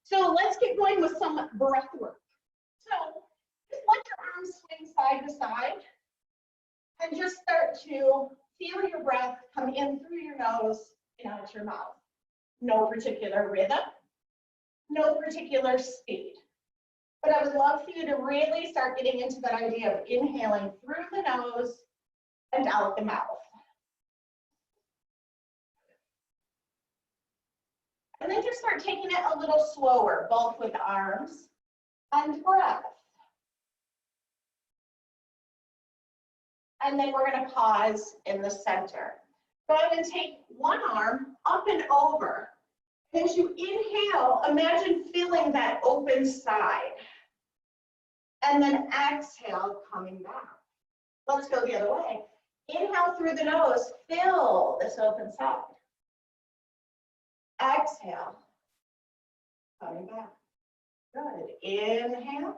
So let's get going with some breath work. So just let your arms swing side to side and just start to feel your breath come in through your nose and out your mouth. No particular rhythm, no particular speed. But I would love for you to really start getting into that idea of inhaling through the nose and out the mouth. And then just start taking it a little slower, both with arms and breath. And then we're going to pause in the center. So I'm going to take one arm up and over. As you inhale, imagine feeling that open side. And then exhale, coming back. Let's go the other way. Inhale through the nose, fill this open side. Exhale, coming back. Good. Inhale.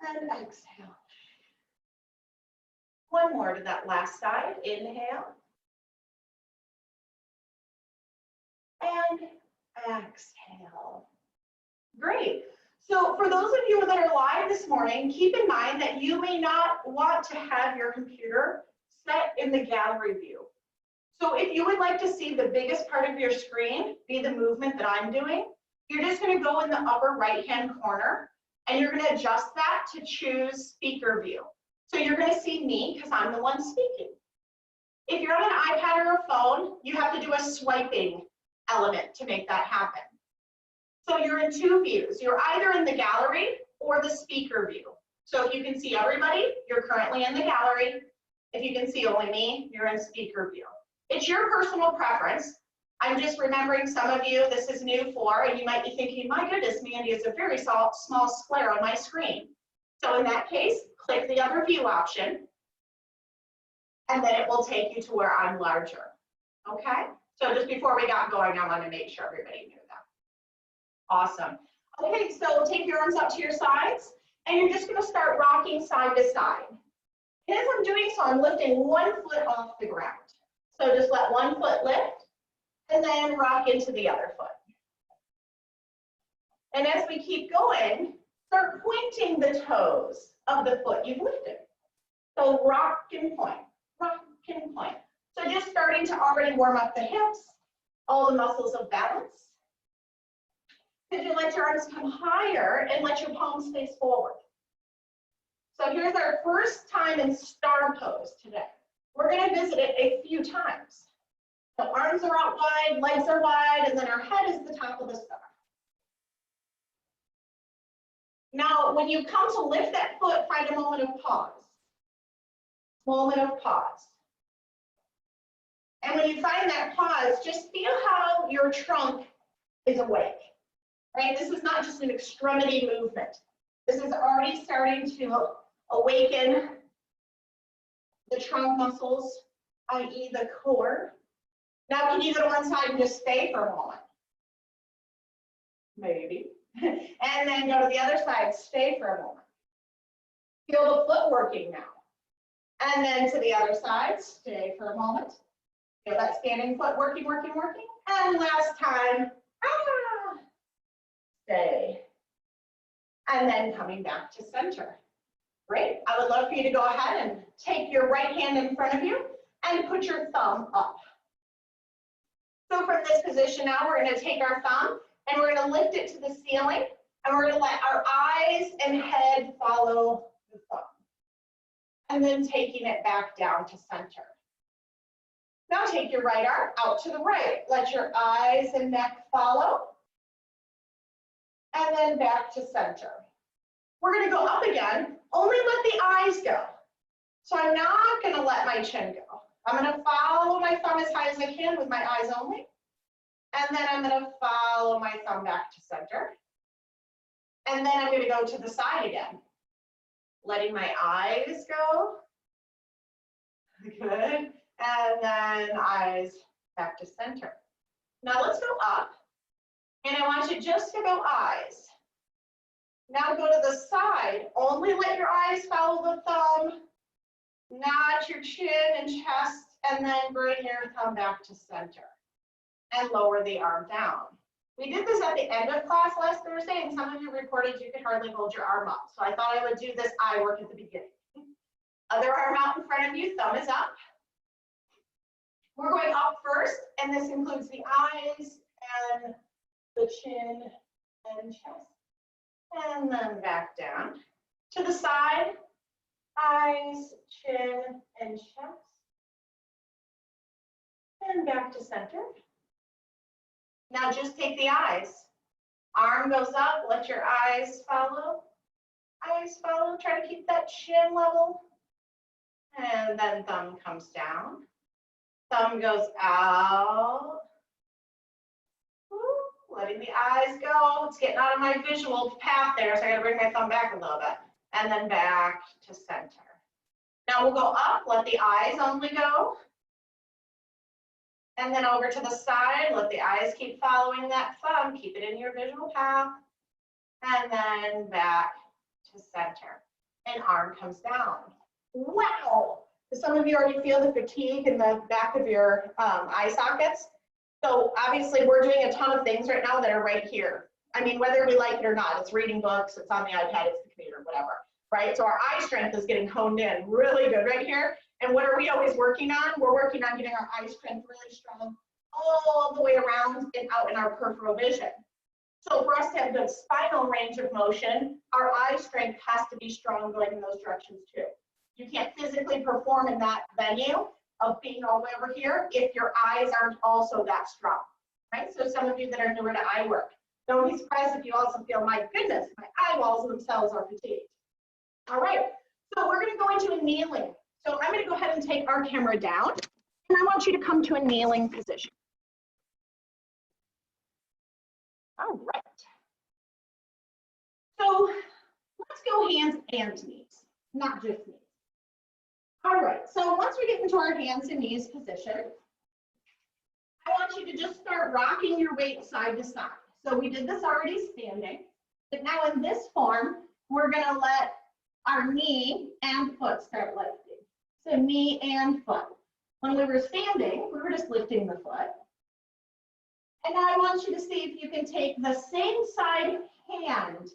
And exhale. One more to that last side. Inhale. And exhale. Great. So for those of you that are live this morning, keep in mind that you may not want to have your computer set in the gallery view. So if you would like to see the biggest part of your screen be the movement that I'm doing, you're just going to go in the upper right-hand corner and you're going to adjust that to choose speaker view. So you're going to see me because I'm the one speaking. If you're on an iPad or a phone, you have to do a swiping element to make that happen. So you're in two views. You're either in the gallery or the speaker view. So if you can see everybody, you're currently in the gallery. If you can see only me, you're in speaker view. It's your personal preference. I'm just remembering some of you, this is new for, and you might be thinking, my goodness, Mandy, is a very small square on my screen. So in that case, click the other view option, and then it will take you to where I'm larger. Okay? So just before we got going, I want to make sure everybody knew that. Awesome. Okay, so take your arms up to your sides, and you're just going to start rocking side to side. And as I'm doing so, I'm lifting one foot off the ground. So just let one foot lift, and then rock into the other foot. And as we keep going, start pointing the toes of the foot you've lifted. So rock and point, rock and point. So just starting to already warm up the hips, all the muscles of balance. Could you let your arms come higher and let your palms face forward? So here's our first time in star pose today. We're going to visit it a few times. So arms are out wide, legs are wide, and then our head is the top of the star. Now, when you come to lift that foot, find a moment of pause. Moment of pause. And when you find that pause, just feel how your trunk is awake. Right? This is not just an extremity movement. This is already starting to awaken the trunk muscles, i.e. the core. Now can you go to one side and just stay for a moment? Maybe. And then go to the other side, stay for a moment. Feel the foot working now. And then to the other side, stay for a moment. Feel that standing foot working, working, working. And last time, stay. And then coming back to center. Great. I would love for you to go ahead and take your right hand in front of you and put your thumb up. So from this position now, we're going to take our thumb and we're going to lift it to the ceiling, and we're going to let our eyes and head follow the thumb. And then taking it back down to center. Now take your right arm out to the right. Let your eyes and neck follow. And then back to center. We're going to go up again, only let the eyes go. So I'm not going to let my chin go. I'm going to follow my thumb as high as I can with my eyes only. And then I'm going to follow my thumb back to center. And then I'm going to go to the side again. Letting my eyes go. Good. And then eyes back to center. Now let's go up. And I want you just to go eyes. Now go to the side. Only let your eyes follow the thumb, not your chin and chest, and then bring your thumb back to center. and lower the arm down. We did this at the end of class last Thursday, and some of you reported you could hardly hold your arm up. So I thought I would do this eye work at the beginning. Other arm out in front of you, thumb is up. We're going up first, and this includes the eyes and the chin and chest. And then back down. To the side, eyes, chin, and chest. And back to center. Now just take the eyes. Arm goes up, let your eyes follow. Eyes follow, try to keep that chin level. And then thumb comes down. Thumb goes out. Ooh, letting the eyes go. It's getting out of my visual path there, so I gotta bring my thumb back a little bit. And then back to center. Now we'll go up, let the eyes only go. And then over to the side, let the eyes keep following that thumb, keep it in your visual path. And then back to center. And arm comes down. Wow! Some of you already feel the fatigue in the back of your eye sockets. So obviously we're doing a ton of things right now that are right here. I mean, whether we like it or not, it's reading books, it's on the iPad, it's the computer, whatever, right? So our eye strength is getting honed in really good right here. And what are we always working on? We're working on getting our eye strength really strong all the way around and out in our peripheral vision. So for us to have good spinal range of motion, our eye strength has to be strong going in those directions too. You can't physically perform in that venue of being all the way over here if your eyes aren't also that strong, right? So some of you that are newer to eye work, don't be surprised if you also feel, my goodness, my eyeballs themselves are fatigued. All right, so we're gonna go into a kneeling. So I'm gonna go ahead and take our camera down, and I want you to come to a kneeling position. All right. So let's go hands and knees, not just knees. All right, so once we get into our hands and knees position, I want you to just start rocking your weight side to side. So we did this already standing, but now in this form, we're gonna let our knee and foot start lifting. So knee and foot. When we were standing, we were just lifting the foot. And now I want you to see if you can take the same side hand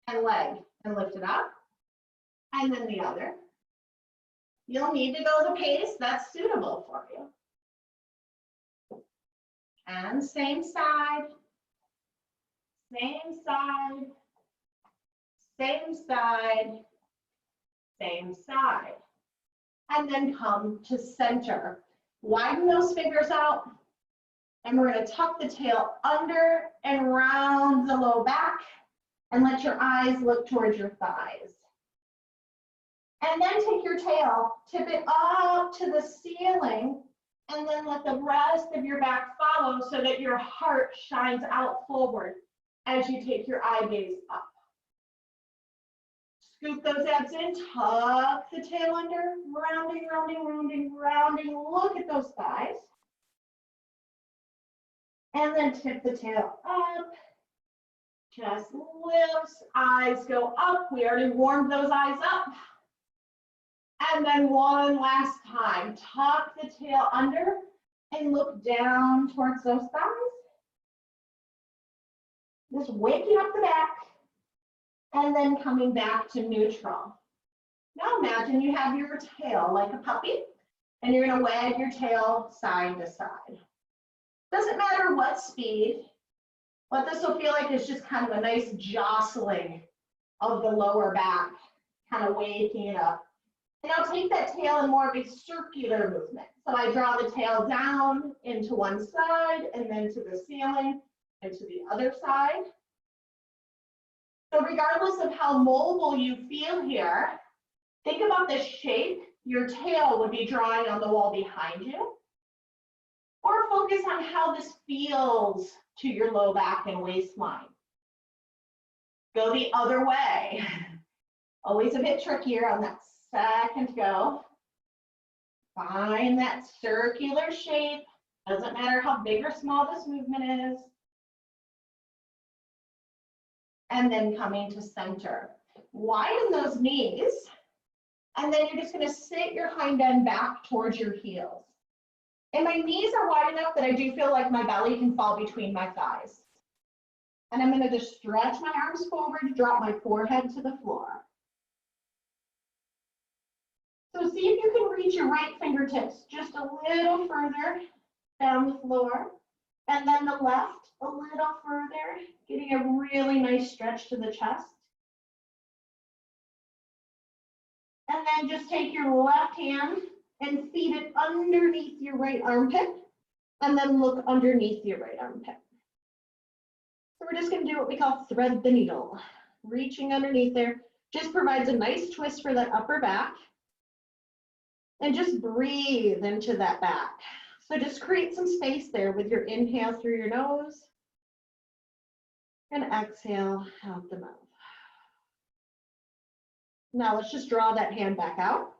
and leg and lift it up, and then the other. You'll need to go the pace that's suitable for you. And same side, same side, same side, same side. And then come to center. Widen those fingers out, and we're going to tuck the tail under and round the low back, and let your eyes look towards your thighs. And then take your tail, tip it up to the ceiling, and then let the rest of your back follow so that your heart shines out forward as you take your eye gaze up. Scoop those abs in, tuck the tail under, rounding, rounding, rounding, rounding. Look at those thighs. And then tip the tail up. Chest lifts, eyes go up. We already warmed those eyes up. And then one last time, tuck the tail under and look down towards those thighs. Just waking up the back and then coming back to neutral. Now imagine you have your tail like a puppy and you're gonna wag your tail side to side. Doesn't matter what speed. What this will feel like is just kind of a nice jostling of the lower back, kind of waking it up. And I'll take that tail in more of a circular movement. So I draw the tail down into one side and then to the ceiling and to the other side. So regardless of how mobile you feel here, think about the shape your tail would be drawing on the wall behind you. Or focus on how this feels to your low back and waistline. Go the other way. Always a bit trickier on that second go. Find that circular shape. Doesn't matter how big or small this movement is. And then coming to center. Widen those knees. And then you're just going to sit your hind end back towards your heels. And my knees are wide enough that I do feel like my belly can fall between my thighs. And I'm going to just stretch my arms forward, drop my forehead to the floor. So see if you can reach your right fingertips just a little further down the floor. And then the left a little further, getting a really nice stretch to the chest. And then just take your left hand and feed it underneath your right armpit. And then look underneath your right armpit. So we're just going to do what we call thread the needle. Reaching underneath there just provides a nice twist for that upper back. And just breathe into that back. So just create some space there with your inhale through your nose and exhale out the mouth. Now let's just draw that hand back out.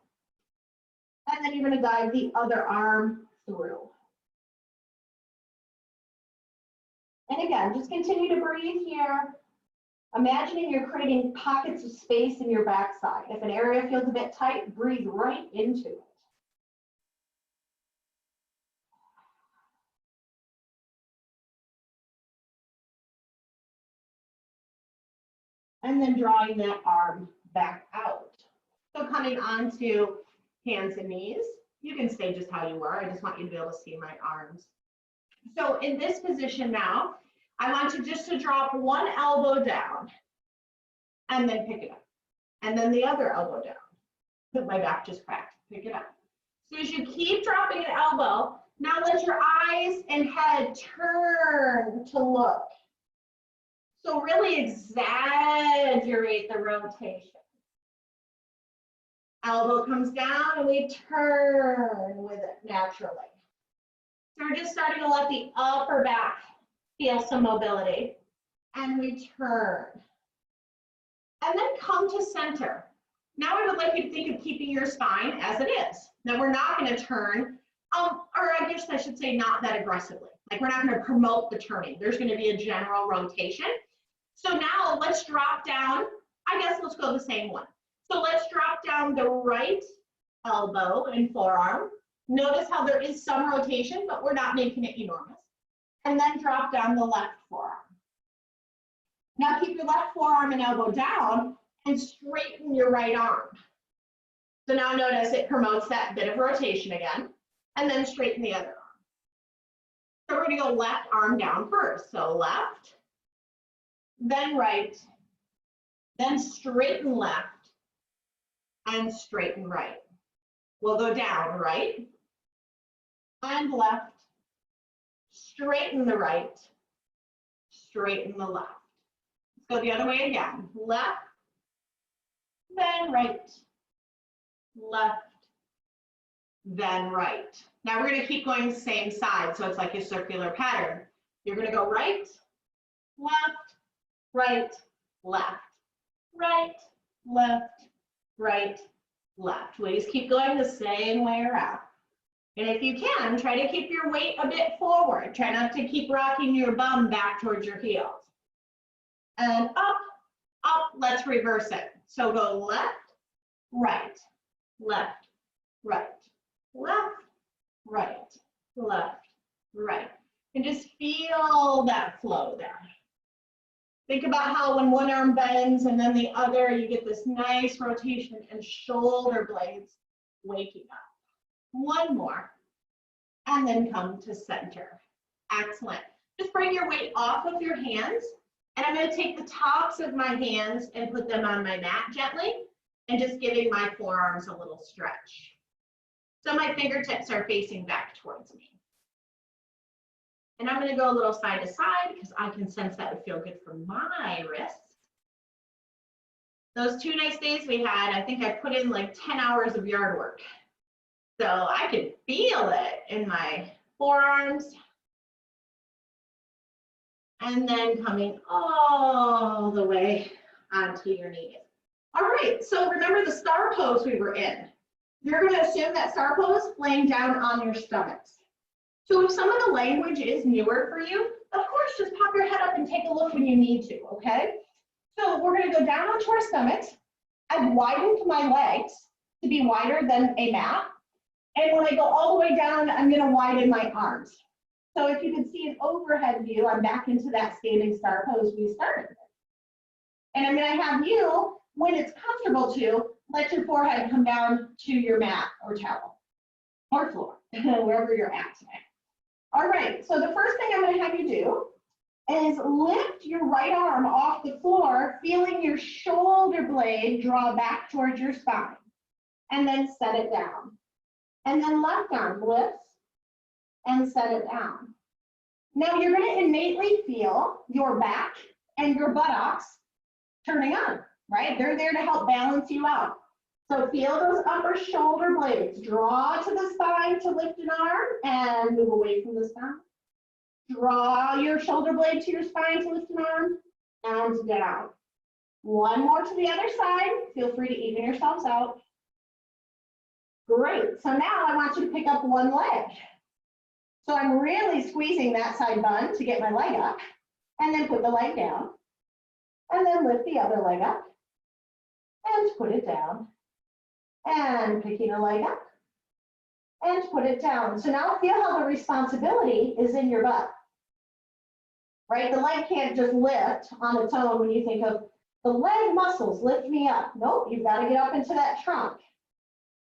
And then you're going to guide the other arm through. And again, just continue to breathe here. Imagining you're creating pockets of space in your backside. If an area feels a bit tight, breathe right into it. And then drawing that arm back out. So coming onto hands and knees. You can stay just how you were. I just want you to be able to see my arms. So in this position now, I want you just to drop one elbow down and then pick it up. And then the other elbow down. Put my back just cracked. Pick it up. So as you keep dropping an elbow, now let your eyes and head turn to look. So really exaggerate the rotation. Elbow comes down and we turn with it naturally. So we're just starting to let the upper back feel some mobility. And we turn. And then come to center. Now I would like you to think of keeping your spine as it is. Now we're not going to turn, or I guess I should say not that aggressively. Like we're not going to promote the turning. There's going to be a general rotation. So now let's drop down. I guess let's go the same one. So let's drop down the right elbow and forearm. Notice how there is some rotation, but we're not making it enormous. And then drop down the left forearm. Now keep your left forearm and elbow down and straighten your right arm. So now notice it promotes that bit of rotation again, and then straighten the other arm. So we're going to go left arm down first. So left, then right, then straighten left, and straighten right. We'll go down right and left, straighten the right, straighten the left. Let's go the other way again. Left, then right, left, then right. Now we're going to keep going the same side, so it's like a circular pattern. You're going to go right, left, right, left, right, left, right, left. We just keep going the same way around. And if you can, try to keep your weight a bit forward. Try not to keep rocking your bum back towards your heels. And up, up, let's reverse it. So go left, right, left, right, left, right, left, right. And just feel that flow there. Think about how when one arm bends and then the other, you get this nice rotation and shoulder blades waking up. One more, and then come to center. Excellent. Just bring your weight off of your hands, and I'm going to take the tops of my hands and put them on my mat gently, and just giving my forearms a little stretch. So my fingertips are facing back towards me. And I'm going to go a little side to side because I can sense that would feel good for my wrists. Those 2 nice days we had, I think I put in like 10 hours of yard work. So I could feel it in my forearms. And then coming all the way onto your knees. All right, so remember the star pose we were in. You're going to assume that star pose laying down on your stomachs. So if some of the language is newer for you, of course, just pop your head up and take a look when you need to, okay? So we're going to go down onto our stomachs. I've widened my legs to be wider than a mat. And when I go all the way down, I'm going to widen my arms. So if you can see an overhead view, I'm back into that standing star pose we started with. And I'm going to have you, when it's comfortable to, let your forehead come down to your mat or towel or floor, wherever you're at today. All right, so the first thing I'm going to have you do is lift your right arm off the floor, feeling your shoulder blade draw back towards your spine, and then set it down. And then left arm lifts and set it down. Now you're going to innately feel your back and your buttocks turning on, right? They're there to help balance you out. So feel those upper shoulder blades. Draw to the spine to lift an arm and move away from the spine. Draw your shoulder blade to your spine to lift an arm and down. One more to the other side. Feel free to even yourselves out. Great. So now I want you to pick up one leg. So I'm really squeezing that side bun to get my leg up, and then put the leg down, and then lift the other leg up and put it down, and picking a leg up and put it down. So now feel how the responsibility is in your butt, right? The leg can't just lift on its own when you think of the leg muscles lift me up. Nope, you've got to get up into that trunk.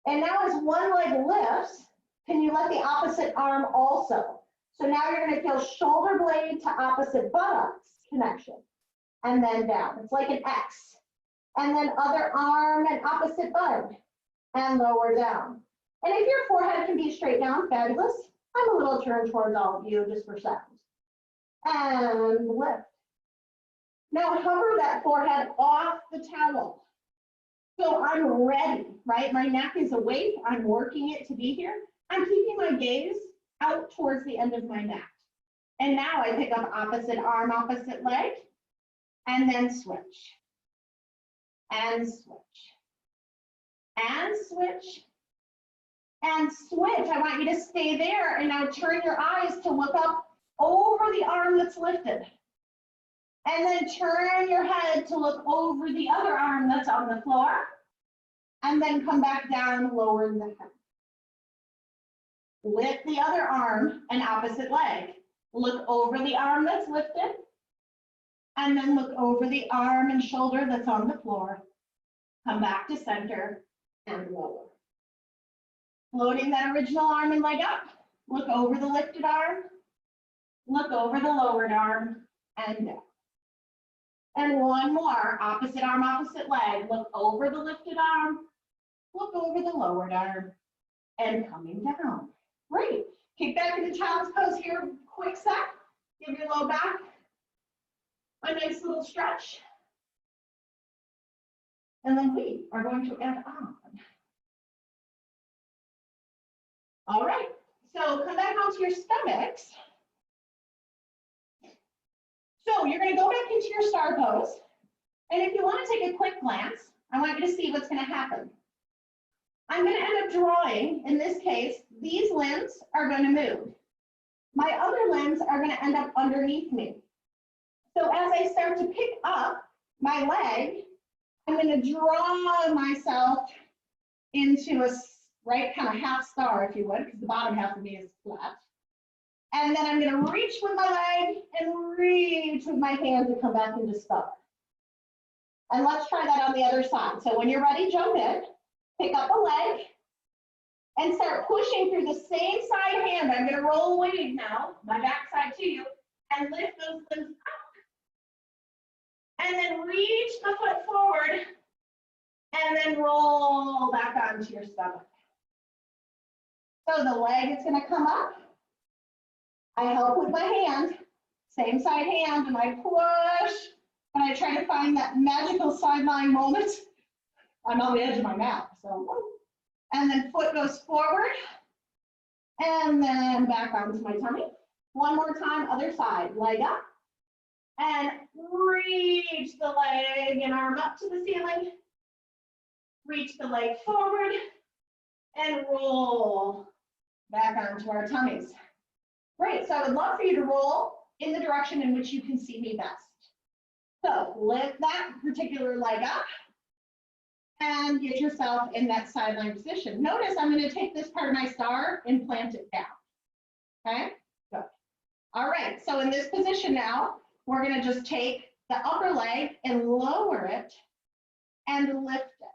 And now as one leg lifts, can you let the opposite arm also? So now you're going to feel shoulder blade to opposite buttocks connection, and then down. It's like an X. And then other arm and opposite buttock, and lower down. And if your forehead can be straight down, fabulous. I'm a little turned towards all of you just for sound. And lift. Now hover that forehead off the towel. So I'm ready, right? My neck is awake. I'm working it to be here. I'm keeping my gaze out towards the end of my mat. And now I pick up opposite arm, opposite leg, and then switch. And switch. And switch. And switch. I want you to stay there and now turn your eyes to look up over the arm that's lifted. And then turn your head to look over the other arm that's on the floor. And then come back down, lower the head. Lift the other arm and opposite leg. Look over the arm that's lifted. And then look over the arm and shoulder that's on the floor. Come back to center and lower. Floating that original arm and leg up. Look over the lifted arm. Look over the lowered arm and down. And one more, opposite arm, opposite leg. Look over the lifted arm. Look over the lowered arm and coming down. Great. Kick back into child's pose here. Quick set. Give your low back a nice little stretch. And then we are going to add on. All right. So come back onto your stomachs. So you're going to go back into your star pose. And if you want to take a quick glance, I want you to see what's going to happen. I'm going to end up drawing, in this case, these limbs are going to move. My other limbs are going to end up underneath me. So as I start to pick up my leg, I'm going to draw myself into a right kind of half star, if you would, because the bottom half of me is flat. And then I'm going to reach with my leg and reach with my hand to come back into star. And let's try that on the other side. So when you're ready, jump in, pick up a leg, and start pushing through the same side hand. I'm going to roll away now, my back side to you, and lift those limbs up. And then reach the foot forward, and then roll back onto your stomach. So the leg is going to come up. I help with my hand, same side hand, and I push, and I try to find that magical sideline moment. I'm on the edge of my mat, so, and then foot goes forward, and then back onto my tummy. One more time, other side, leg up, and reach the leg and arm up to the ceiling. Reach the leg forward, and roll back onto our tummies. Great, so I would love for you to roll in the direction in which you can see me best. So lift that particular leg up, and get yourself in that sideline position. Notice I'm going to take this part of my star and plant it down. Okay, good. All right, so in this position now, we're going to just take the upper leg and lower it and lift it.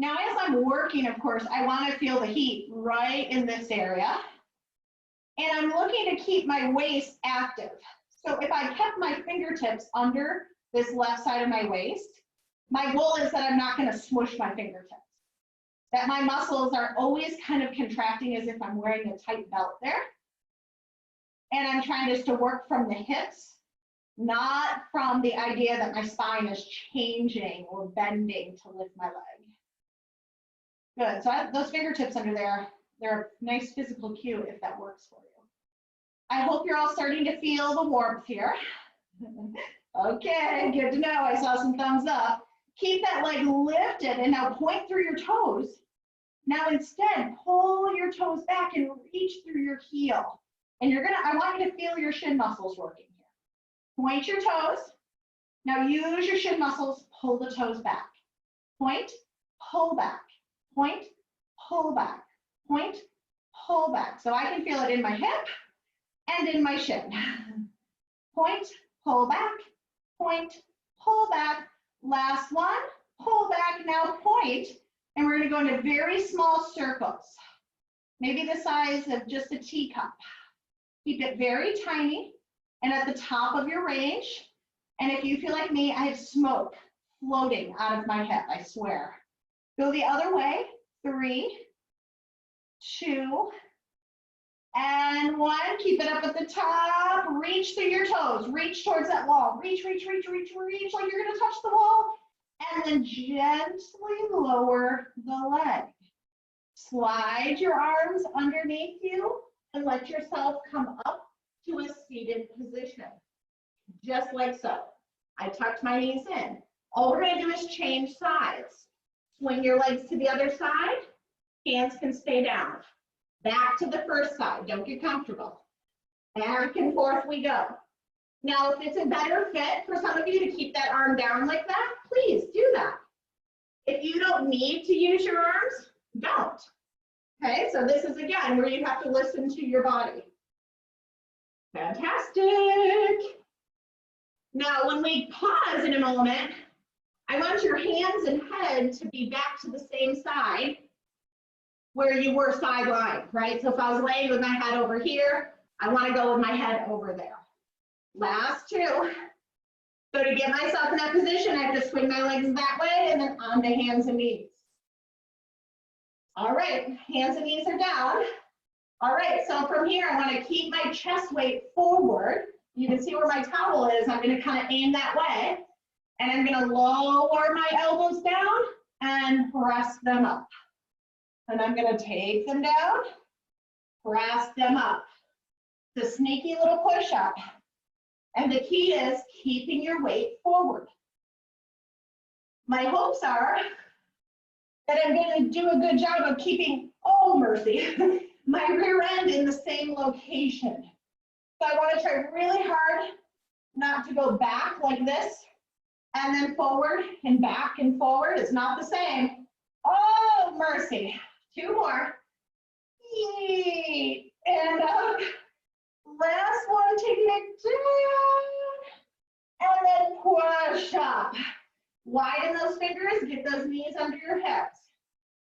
Now, as I'm working, of course, I want to feel the heat right in this area. And I'm looking to keep my waist active. So if I kept my fingertips under this left side of my waist, my goal is that I'm not going to smush my fingertips. That my muscles are always kind of contracting as if I'm wearing a tight belt there. And I'm trying just to work from the hips, not from the idea that my spine is changing or bending to lift my leg. Good, so those fingertips under there, they're a nice physical cue if that works for you. I hope you're all starting to feel the warmth here. Okay, good to know, I saw some thumbs up. Keep that leg lifted and now point through your toes. Now instead, pull your toes back and reach through your heel. And I want you to feel your shin muscles working here. Point your toes. Now use your shin muscles, pull the toes back. Point, pull back. Point, pull back. Point, pull back. So I can feel it in my hip and in my shin. Point, pull back. Point, pull back. Last one, pull back, now point. And we're going to go into very small circles. Maybe the size of just a teacup. Keep it very tiny and at the top of your range. And if you feel like me, I have smoke floating out of my hip, I swear. Go the other way. 3, 2, and 1. Keep it up at the top. Reach through your toes. Reach towards that wall. Reach, reach, reach, reach, reach like you're going to touch the wall. And then gently lower the leg. Slide your arms underneath you and let yourself come up to a seated position. Just like so. I tucked my knees in. All we're going to do is change sides. Swing your legs to the other side. Hands can stay down. Back to the first side. Don't get comfortable. Back and forth we go. Now, if it's a better fit for some of you to keep that arm down like that, please do that. If you don't need to use your arms, don't. Okay, so this is again where you have to listen to your body. Fantastic. Now, when we pause in a moment, I want your hands and head to be back to the same side where you were sidelined, right? So if I was laying with my head over here, I want to go with my head over there. Last 2. So to get myself in that position, I have to swing my legs that way and then onto hands and knees. All right, hands and knees are down. All right, so from here, I want to keep my chest weight forward. You can see where my towel is. I'm going to kind of aim that way. And I'm going to lower my elbows down and press them up. And I'm going to take them down, press them up. It's a sneaky little push-up. And the key is keeping your weight forward. My hopes are that I'm going to do a good job of keeping, oh mercy, my rear end in the same location. So I want to try really hard not to go back like this and then forward and back and forward. It's not the same. Oh mercy. 2 more. Yeet. And up. Last one, taking it down. And then push up. Widen those fingers, get those knees under your hips.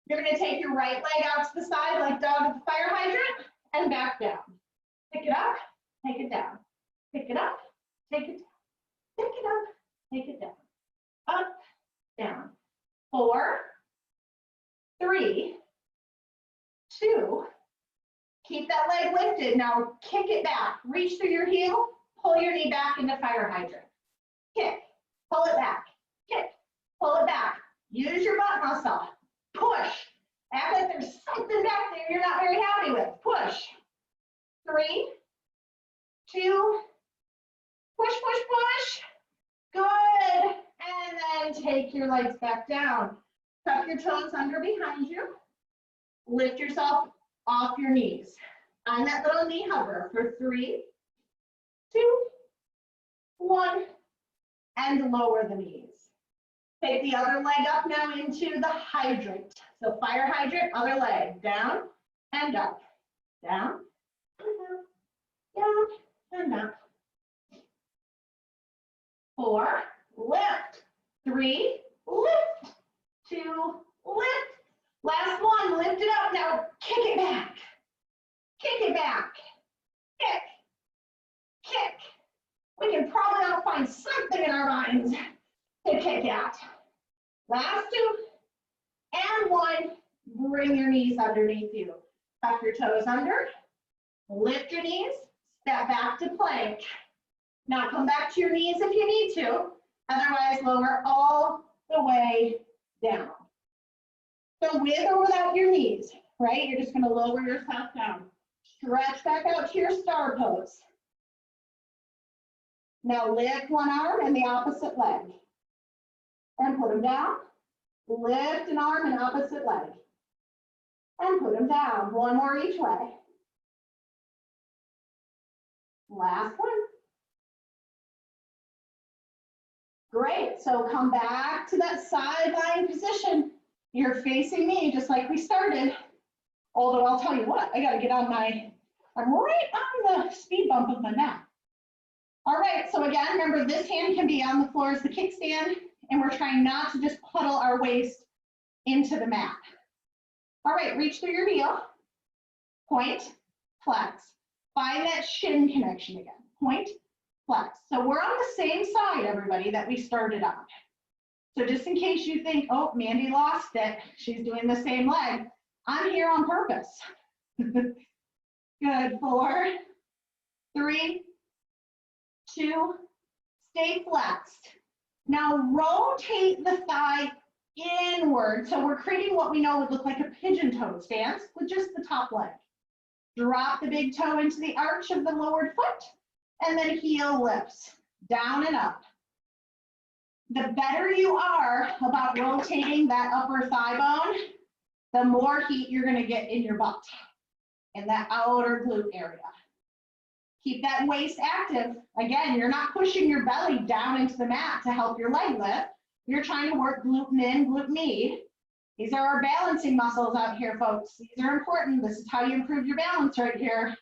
You're going to take your right leg out to the side like dog at the fire hydrant and back down. Pick it up, take it down. Pick it up, take it down. Pick it up, take it down. Up, down. 4, 3, 2. Keep that leg lifted. Now kick it back. Reach through your heel, pull your knee back into fire hydrant. Kick, pull it back. Kick, pull it back. Use your butt muscle. Push. Act like there's something back there you're not very happy with. Push. 3, 2, push, push, push. Good. And then take your legs back down. Tuck your toes under behind you. Lift yourself off your knees. On that little knee hover for 3, 2, 1, and lower the knees. Take the other leg up now into the hydrant. So fire hydrant, other leg, down and up, down and up, down and up. 4, lift. 3, lift. 2, lift. Last one, lift it up. Now kick it back. Kick it back. Kick. Kick. We can probably all find something in our minds to kick at. Last 2 and 1. Bring your knees underneath you. Tuck your toes under. Lift your knees. Step back to plank. Now come back to your knees if you need to. Otherwise, lower all the way down. So with or without your knees, right? You're just going to lower yourself down. Stretch back out to your star pose. Now lift one arm and the opposite leg. And put them down. Lift an arm and opposite leg. And put them down. One more each way. Last one. Great. So come back to that side lying position. You're facing me just like we started. Although I'll tell you what, I got to get on my, I'm right on the speed bump of my mat. All right, so again, remember this hand can be on the floor as the kickstand, and we're trying not to just puddle our waist into the mat. All right, reach through your heel, point, flex. Find that shin connection again, point, flex. So we're on the same side, everybody, that we started on. So just in case you think, oh, Mandy lost it, she's doing the same leg, I'm here on purpose. Good, 4, 3, 2, stay flexed. Now rotate the thigh inward. So we're creating what we know would look like a pigeon toe stance with just the top leg. Drop the big toe into the arch of the lowered foot, and then heel lifts down and up. The better you are about rotating that upper thigh bone, the more heat you're going to get in your butt, in that outer glute area. Keep that waist active. Again, you're not pushing your belly down into the mat to help your leg lift. You're trying to work glute min, glute med. These are our balancing muscles out here, folks. These are important. This is how you improve your balance right here.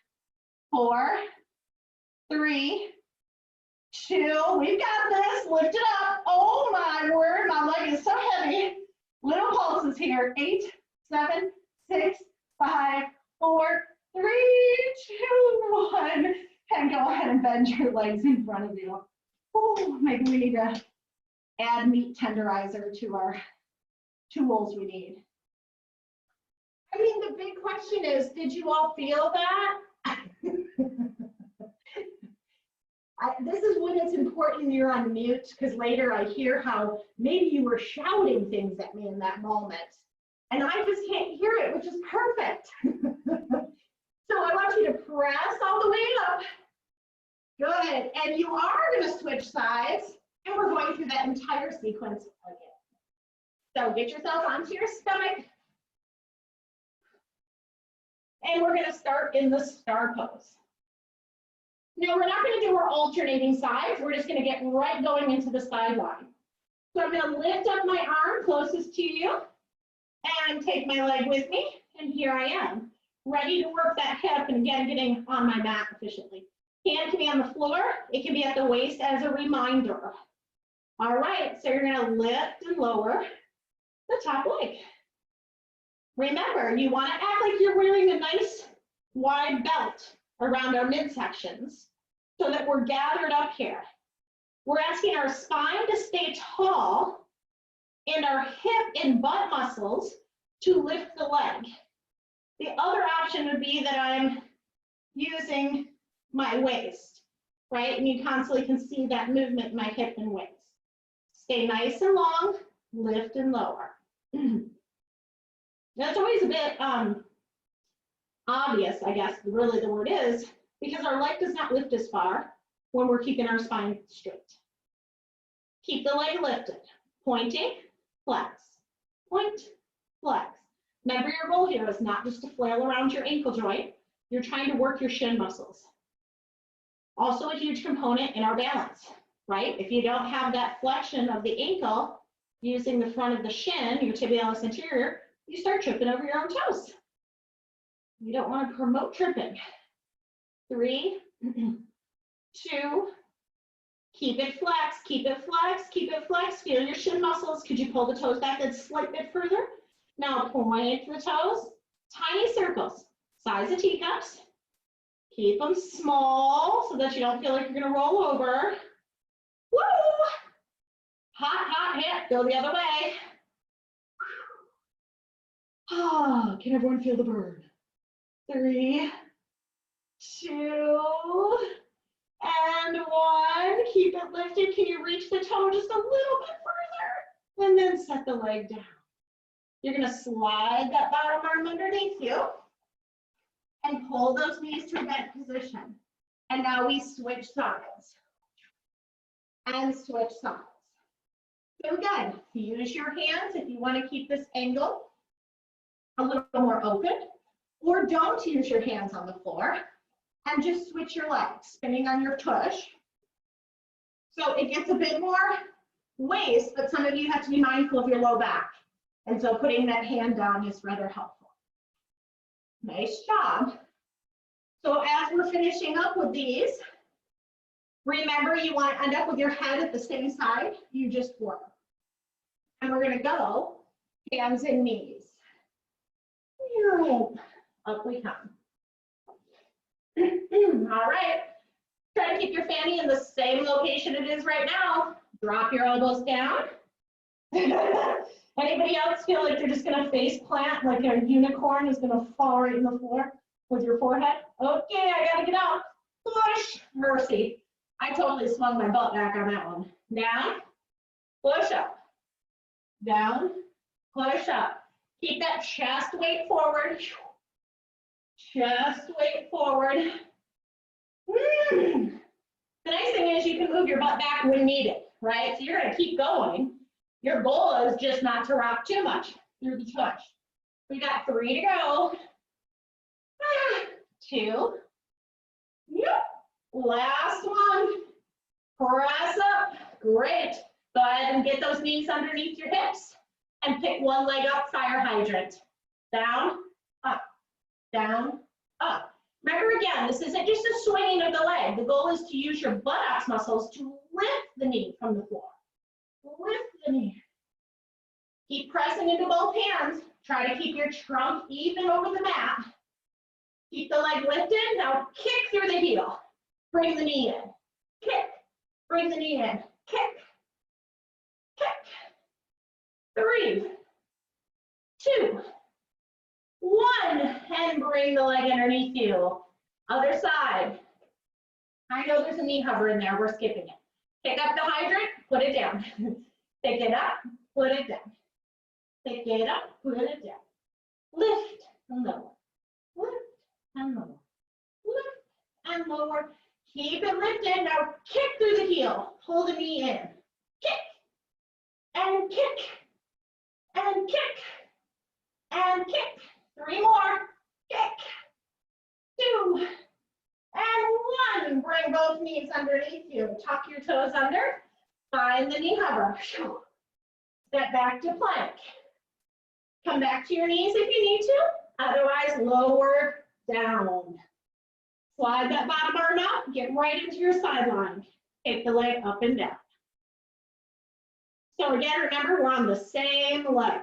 4, 3, 2, we've got this. Lift it up. Oh my word, my leg is so heavy. Little pulses here. 8, 7, 6, 5, 4, 3, 2, 1. And go ahead and bend your legs in front of you. Oh, maybe we need to add meat tenderizer to our tools we need. I mean, the big question is, did you all feel that? This is when it's important you're on mute, because later I hear how maybe you were shouting things at me in that moment. And I just can't hear it, which is perfect. So I want you to press all the way up. Good. And you are going to switch sides. And we're going through that entire sequence again. So get yourself onto your stomach. And we're going to start in the star pose. Now, we're not going to do our alternating sides. We're just going to get right going into the sideline. So I'm going to lift up my arm closest to you and take my leg with me. And here I am, ready to work that hip and again, getting on my mat efficiently. Hand can be on the floor. It can be at the waist as a reminder. All right, so you're going to lift and lower the top leg. Remember, you want to act like you're wearing a nice wide belt around our midsections so that we're gathered up here. We're asking our spine to stay tall and our hip and butt muscles to lift the leg. The other option would be that I'm using my waist, right? And you constantly can see that movement in my hip and waist. Stay nice and long, lift and lower. That's always a bit obvious, I guess, really the word is, because our leg does not lift as far when we're keeping our spine straight. Keep the leg lifted, pointing, flex, point, flex. Remember, your goal here is not just to flail around your ankle joint. You're trying to work your shin muscles. Also a huge component in our balance, right? If you don't have that flexion of the ankle, using the front of the shin, your tibialis anterior, you start tripping over your own toes. You don't want to promote tripping. 3, 2, keep it flexed, keep it flexed, keep it flexed. Feel your shin muscles. Could you pull the toes back a slight bit further? Now point the toes, tiny circles, size of teacups. Keep them small so that you don't feel like you're gonna roll over. Woo! Hot, hot hit, go the other way. Ah, can everyone feel the burn? 3, 2, and 1. Keep it lifted. Can you reach the toe just a little bit further? And then set the leg down. You're gonna slide that bottom arm underneath you and pull those knees to a bent position. And now we switch sides. And switch sides. So again, use your hands if you want to keep this angle a little more open, or don't use your hands on the floor and just switch your legs, spinning on your tush. So it gets a bit more waist, but some of you have to be mindful of your low back. And so putting that hand down is rather helpful. Nice job. So as we're finishing up with these, remember you want to end up with your head at the same side you just were. And we're going to go hands and knees. Up we come. All right. Try to keep your fanny in the same location it is right now. Drop your elbows down. Anybody else feel like you're just going to face plant like a unicorn is going to fall right in the floor with your forehead? Okay, I got to get out. Push. Mercy. I totally swung my butt back on that one. Down. Push up. Down. Push up. Keep that chest weight forward. Chest weight forward. The nice thing is you can move your butt back when needed, right? So you're going to keep going. Your goal is just not to rock too much through the tush. We got 3 to go. 2. Yep. Last one. Press up. Great. Go ahead and get those knees underneath your hips and pick one leg up, fire hydrant. Down, up, down, up. Remember again, this isn't just a swinging of the leg. The goal is to use your buttocks muscles to lift the knee from the floor. Lift the knee. Keep pressing into both hands. Try to keep your trunk even over the mat. Keep the leg lifted. Now kick through the heel. Bring the knee in. Kick. Bring the knee in. Kick. Kick. 3, 2, 1, and bring the leg underneath you. Other side. I know there's a knee hover in there. We're skipping it. Pick up the hydrant, put it down. Pick it up, put it down. Pick it up, put it down. Lift and lower. Lift and lower. Lift and lower. Keep it lifted. Now kick through the heel. Pull the knee in. Kick and kick. And kick, and kick. 3 more, kick, 2, and 1. Bring both knees underneath you. Tuck your toes under, find the knee hover. Step back to plank. Come back to your knees if you need to, otherwise lower down. Slide that bottom arm out, get right into your sideline. Take the leg up and down. So again, remember, we're on the same leg.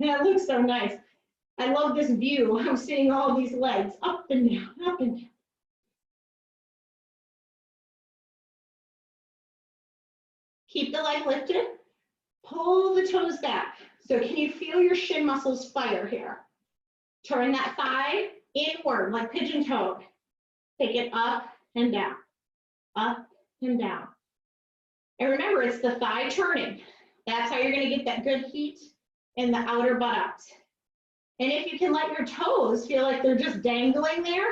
Yeah, it looks so nice. I love this view. I'm seeing all these legs up and down, up and down. Keep the leg lifted. Pull the toes back. So can you feel your shin muscles fire here? Turn that thigh inward like pigeon toed. Take it up and down, up and down. And remember, it's the thigh turning. That's how you're going to get that good heat in the outer buttocks. And if you can let your toes feel like they're just dangling there,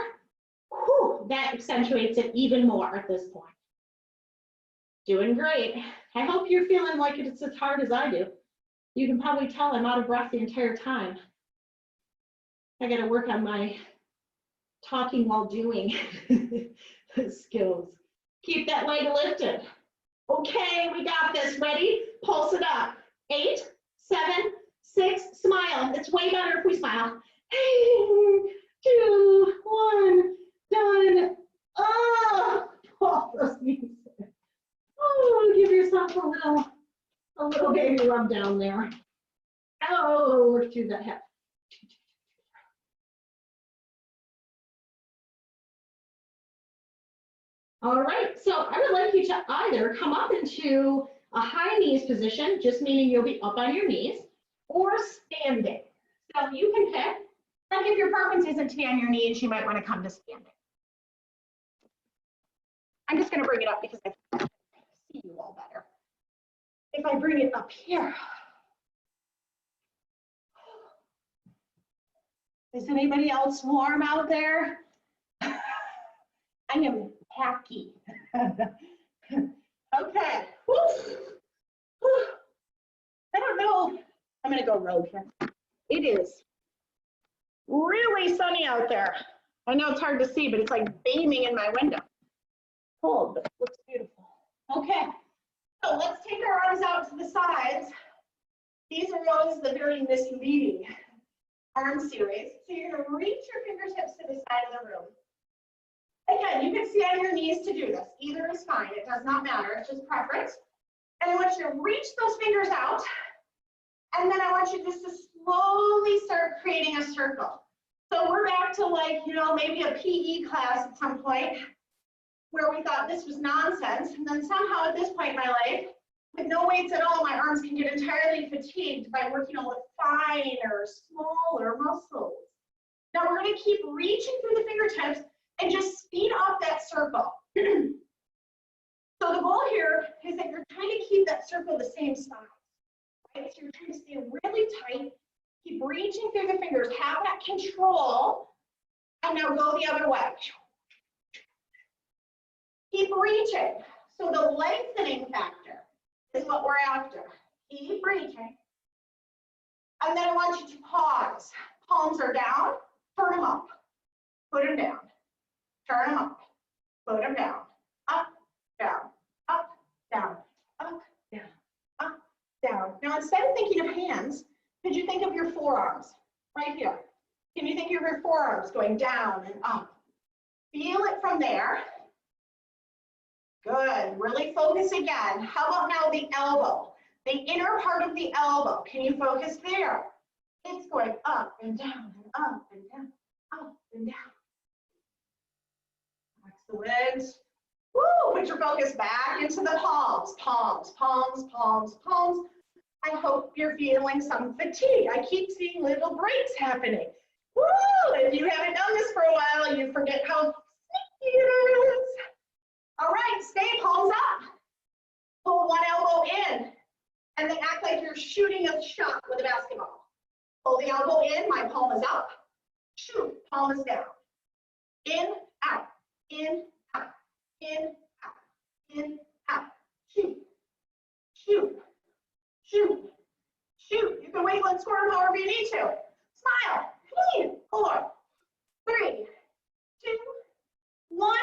whew, that accentuates it even more at this point. Doing great. I hope you're feeling like it's as hard as I do. You can probably tell I'm out of breath the entire time. I got to work on my talking while doing skills. Keep that leg lifted. Okay, we got this. Ready? Pulse it up. 8, 7, 6, smile. It's way better if we smile. 2, 1, done. Oh, pull those knees. Oh, give yourself a little baby rub down there. Oh, work through that hip. All right, so I would like you to either come up into a high knees position, just meaning you'll be up on your knees, or standing. So you can pick. Like if your preference isn't to be on your knees, you might want to come to standing. I'm just going to bring it up because I see you all better. If I bring it up here. Is anybody else warm out there? I am happy. Okay. Woo. Woo. I don't know. I'm going to go rogue here. It is really sunny out there. I know it's hard to see, but it's like beaming in my window. Cold, but it looks beautiful. Okay. So let's take our arms out to the sides. These are always the very misleading arm series. So you're going to reach your fingertips to the side of the room. Again, you can stay on your knees to do this. Either is fine. It does not matter. It's just preference. And I want you to reach those fingers out. And then I want you just to slowly start creating a circle. So we're back to like, you know, maybe a PE class at some point where we thought this was nonsense. And then somehow at this point in my life, with no weights at all, my arms can get entirely fatigued by working on the finer, smaller muscles. Now we're going to keep reaching through the fingertips and just speed up that circle. So the goal here is that you're trying to keep that circle the same size, right? So you're trying to stay really tight, keep reaching through the fingers, have that control, and now go the other way. Keep reaching. So the lengthening factor is what we're after. Keep reaching. And then I want you to pause. Palms are down, turn them up, put them down, turn them up, put them down, up, down, up, down, up, down, up, down. Now instead of thinking of hands, could you think of your forearms right here? Can you think of your forearms going down and up? Feel it from there. Good, really focus again. How about now the elbow? The inner part of the elbow, can you focus there? It's going up and down and up and down, up and down. Excellent. Woo, put your focus back into the palms, palms, palms, palms, palms. I hope you're feeling some fatigue. I keep seeing little breaks happening. Woo, if you haven't done this for a while, you forget how sneaky it is. All right, stay palms up. Pull one elbow in, and then act like you're shooting a shot with a basketball. Pull the elbow in, my palm is up. Shoot, palm is down. In, out, in, out, in, out, in, out. Shoot, shoot, shoot, shoot. You can wiggle and squirm however you need to. Smile. 4, 3, 2, 1.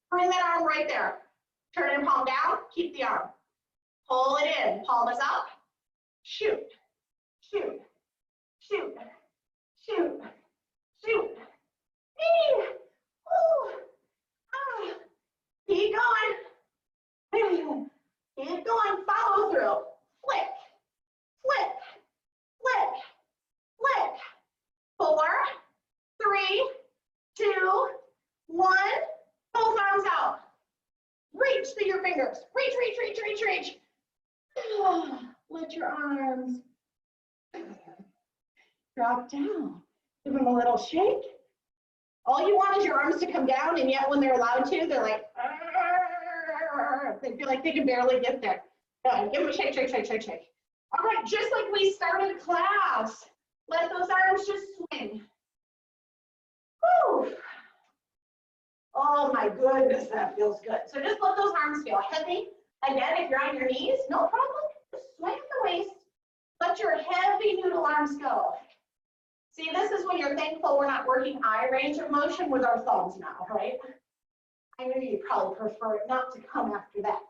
Bring that arm right there. Turn your palm down, keep the arm. Pull it in, palm is up. Shoot, shoot, shoot, shoot, shoot. Ooh. Ah. Keep going. Keep going, follow through. Flick, flick, flick, flick. 4, 3, 2, 1. Both arms out. Reach through your fingers. Reach, reach, reach, reach, reach. Let your arms drop down. Give them a little shake. All you want is your arms to come down, and yet when they're allowed to, they're like, they feel like they can barely get there. Good. Give them a shake, shake, shake, shake, shake. All right, just like we started class, let those arms just swing. Whew. Oh my goodness, that feels good. So just let those arms feel heavy. Again, if you're on your knees, no problem. Just swing the waist. Let your heavy noodle arms go. See, this is when you're thankful we're not working eye range of motion with our thumbs now, right? I know you'd probably prefer it not to come after that.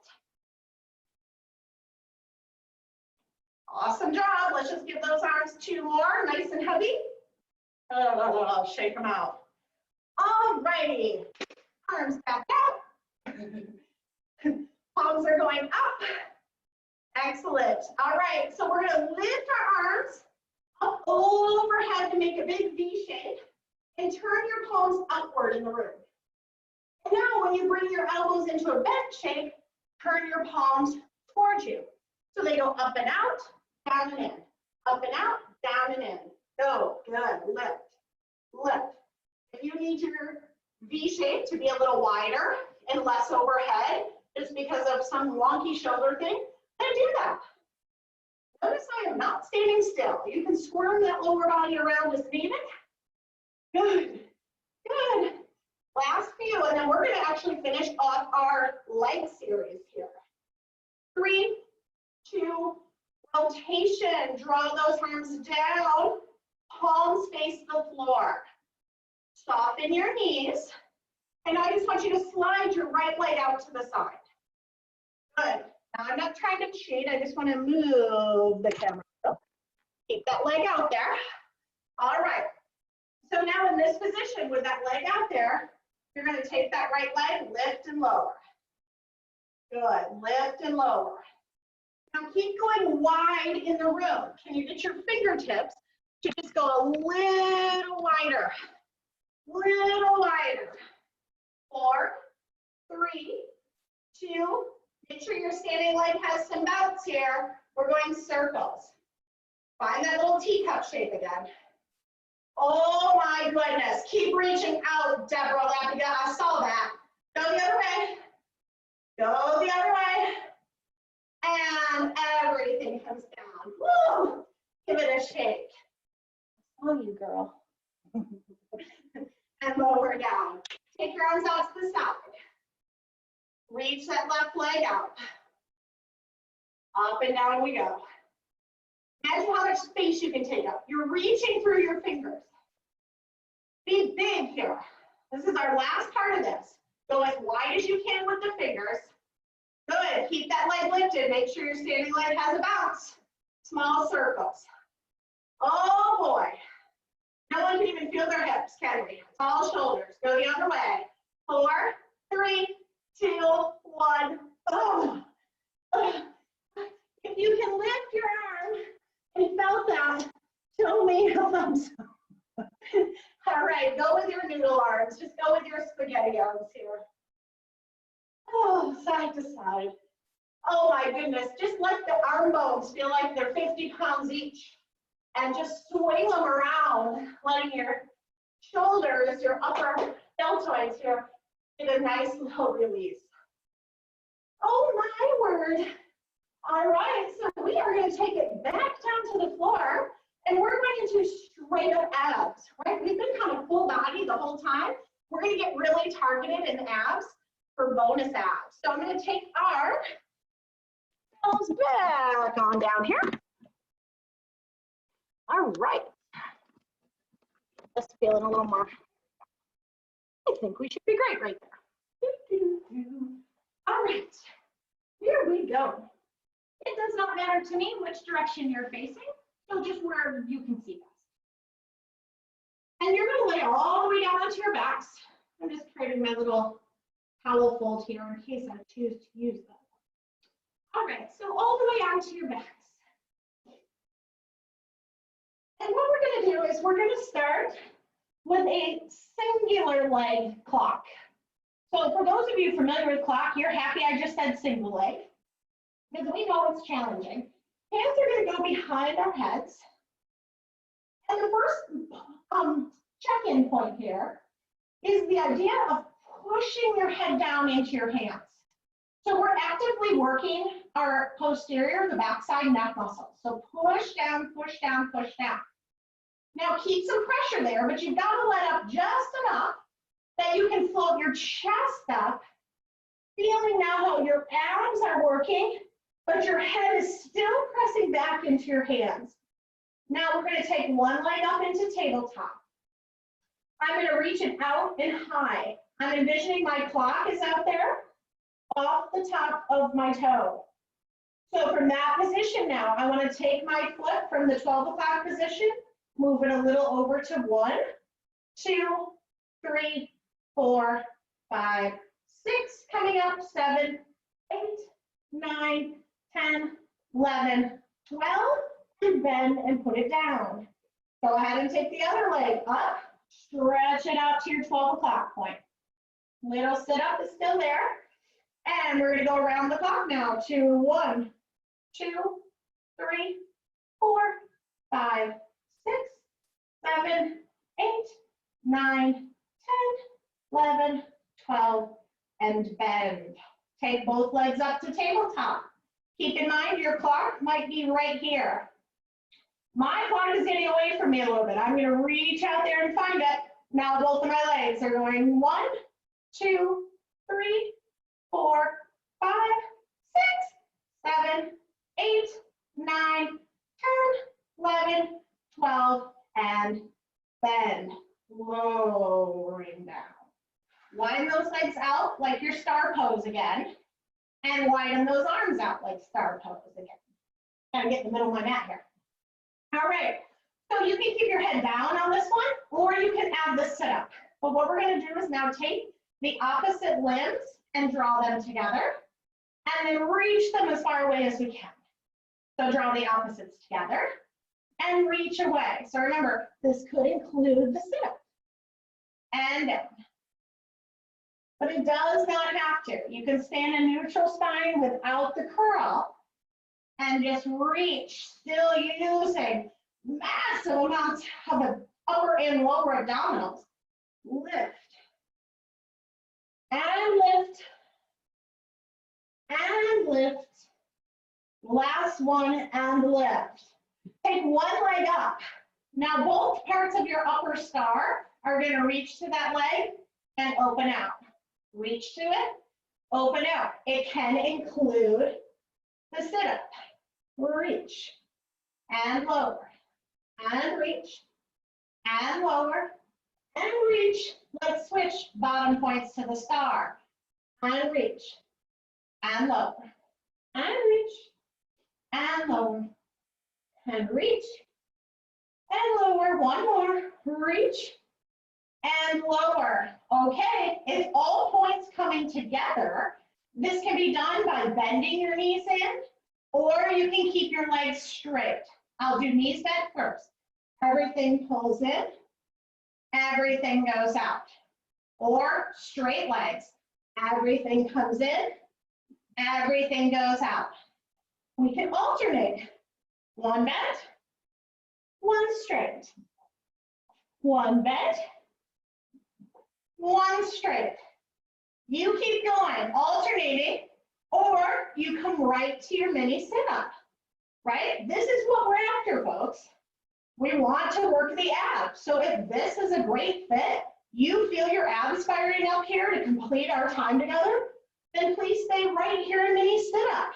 Awesome job. Let's just give those arms 2 more, nice and heavy. Shake them out. All righty. Arms back out. Palms are going up. Excellent. All right, so we're going to lift our arms up overhead to make a big V shape and turn your palms upward in the room. And now when you bring your elbows into a bent shape, turn your palms towards you. So they go up and out, down and in, up and out, down and in. Go, good, lift, lift. If you need your V shape to be a little wider and less overhead, just because of some wonky shoulder thing, then do that. Notice I am not standing still. You can squirm that lower body around as needed. Good, good. Last few, and then we're going to actually finish off our leg series here. 3, 2, rotation. Draw those arms down. Palms face the floor. Soften your knees. And I just want you to slide your right leg out to the side. Good. Now I'm not trying to cheat. I just want to move the camera. So keep that leg out there. All right. So now in this position with that leg out there, you're going to take that right leg, lift and lower. Good. Lift and lower. Now keep going wide in the room. Can you get your fingertips to just go a little wider? Little wider. 4, 3, 2. Make sure your standing leg has some bounce here. We're going circles. Find that little teacup shape again. Oh my goodness. Keep reaching out, Deborah Lapiga. I saw that. Go the other way. Go the other way. And everything comes down. Woo! Give it a shake. Oh, you girl. And lower down. Take your arms out to the side. Reach that left leg out. Up and down we go. Imagine how much space you can take up. You're reaching through your fingers. Be big here. This is our last part of this. Go as wide as you can with the fingers. Good. Keep that leg lifted. Make sure your standing leg has a bounce. Small circles. Oh boy. No one can even feel their hips, can we? It's all shoulders. Go the other way. 4, 3, 2, 1. Oh. If you can lift your arm and felt that, show me a thumbs up. All right, go with your noodle arms. Just go with your spaghetti arms here. Oh, side to side. Oh my goodness, just let the arm bones feel like they're 50 pounds each. And just swing them around, letting your shoulders, your upper deltoids here, get a nice little release. Oh my word. All right, so we are going to take it back down to the floor, and we're going to straight up abs, right? We've been kind of full body the whole time. We're going to get really targeted in the abs for bonus abs. So I'm going to take our elbows back on down here. All right. Just feeling a little more. I think we should be great right there. All right, here we go. It does not matter to me which direction you're facing, so just where you can see best. And you're going to lay all the way down onto your backs. I'm just creating my little towel fold here in case I choose to use that. All right, so all the way onto your backs. And what we're going to do is we're going to start with a singular leg clock. So for those of you familiar with clock, you're happy I just said single leg, because we know it's challenging. Hands are going to go behind our heads. And the first check-in point here is the idea of pushing your head down into your hands. So we're actively working our posterior, the backside neck muscles. So push down, push down, push down. Now keep some pressure there, but you've got to let up just enough that you can float your chest up, feeling now how your abs are working, but your head is still pressing back into your hands. Now we're going to take one leg up into tabletop. I'm going to reach it out and high. I'm envisioning my clock is out there off the top of my toe. So from that position now, I want to take my foot from the 12 o'clock position, move it a little over to 1, 2, 3, 4, 5, 6, coming up, 7, 8, 9, 10, 11, 12, and bend and put it down. Go ahead and take the other leg up, stretch it out to your 12 o'clock point. Little sit up is still there. And we're going to go around the clock now to 1, 2, 3, 4, 5, 6, 7, 8, 9, 10, 11, 12, and bend. Take both legs up to tabletop. Keep in mind your clock might be right here. My clock is getting away from me a little bit. I'm going to reach out there and find it. Now both of my legs are going 1, 2, 3, 4, 5, 6, 7, 8, 9, 10, 11, 12, and bend. Lowering down. Widen those legs out like your star pose again. And widen those arms out like star pose again. Gotta get in the middle of my mat here. All right, so you can keep your head down on this one, or you can add the sit-up. But what we're gonna do is now take the opposite limbs and draw them together, and then reach them as far away as we can. So draw the opposites together and reach away. So remember, this could include the sit-up and down. But it does not have to. You can stand in neutral spine without the curl and just reach, still using massive amounts of the upper and lower abdominals. Lift. And lift. And lift. Last one and lift. Take one leg up. Now both parts of your upper star are going to reach to that leg and open out. Reach to it, open out. It can include the sit-up. Reach and lower and reach and lower and reach. Let's switch bottom points to the star. And reach and lower and reach and lower and reach and lower. One more. Reach and lower. Okay, it's all points coming together. This can be done by bending your knees in, or you can keep your legs straight. I'll do knees bent first. Everything pulls in, everything goes out. Or straight legs. Everything comes in, everything goes out. We can alternate. One bent, one straight. One bent, one straight. You keep going, alternating, or you come right to your mini sit-up, right? This is what we're after, folks. We want to work the abs. So if this is a great fit, you feel your abs firing up here to complete our time together, then please stay right here in mini sit-up.